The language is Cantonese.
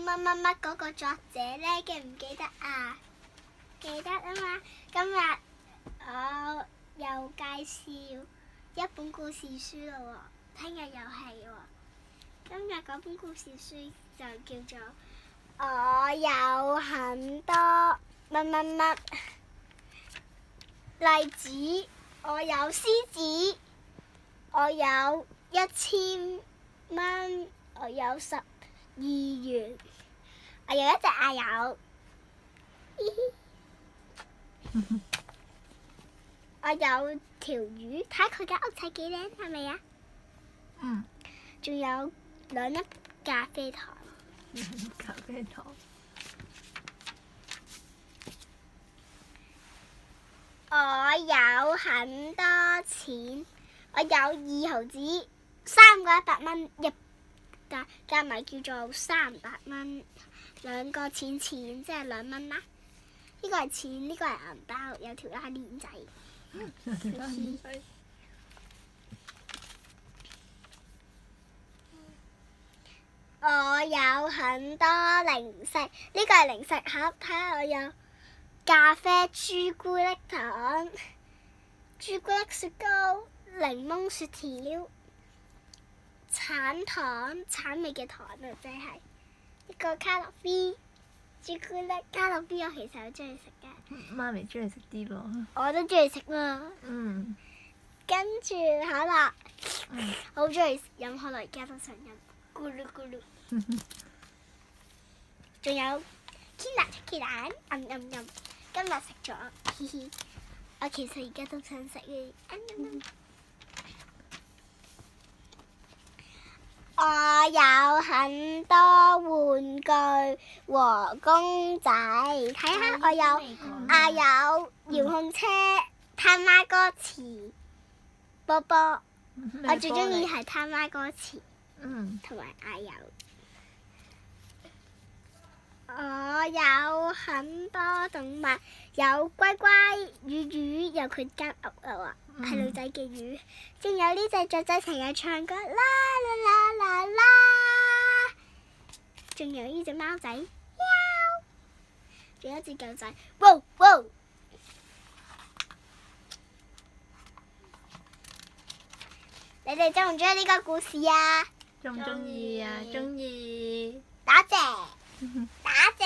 乜乜乜嗰個作者呢？記唔記得啊？記得啊嘛！今日我又介紹一本故事書咯喎，聽日又係喎。今日嗰本故事書就叫做我有很多乜乜乜，例子我有獅子，我有1000蚊，我有12元，我有一隻阿友，我有條魚，睇下佢間屋仔幾靚，係咪啊？嗯。仲有2粒咖啡糖。咖啡糖。我有很多錢，我有2毫子，3個100蚊，加埋叫做300蚊，2個錢即係2蚊啦。呢個係錢，呢個係銀包，有條拉鏈仔。我有很多零食，呢個係零食盒，睇下我有咖啡、朱古力糖、朱古力雪糕、檸檬雪條、橙糖、橙味嘅糖啊，即係一個卡樂 B 朱古力卡樂 B，我其實好中意食嘅。媽咪中意食啲咯。我都中意食喎。嗯。跟住可樂，好中意飲可樂，而家都想飲，咕嚕咕嚕。仲有堅拿出奇蛋，今日食咗，嘻嘻。我其實而家都想食嘅。我有很多玩具和公仔，睇下我有遙控車、他媽哥池、波波，我最中意係他媽哥池，同埋阿友。我有很多動物，有龜龜、魚，有佢間屋啊喎，係女仔嘅魚。仲有呢隻雀仔成日唱歌，啦啦啦啦啦。仲有呢隻貓仔，喵。仲有一隻狗仔，wow wow。你哋中唔中意呢個故事啊？中唔中意啊？中意。多謝。打謝。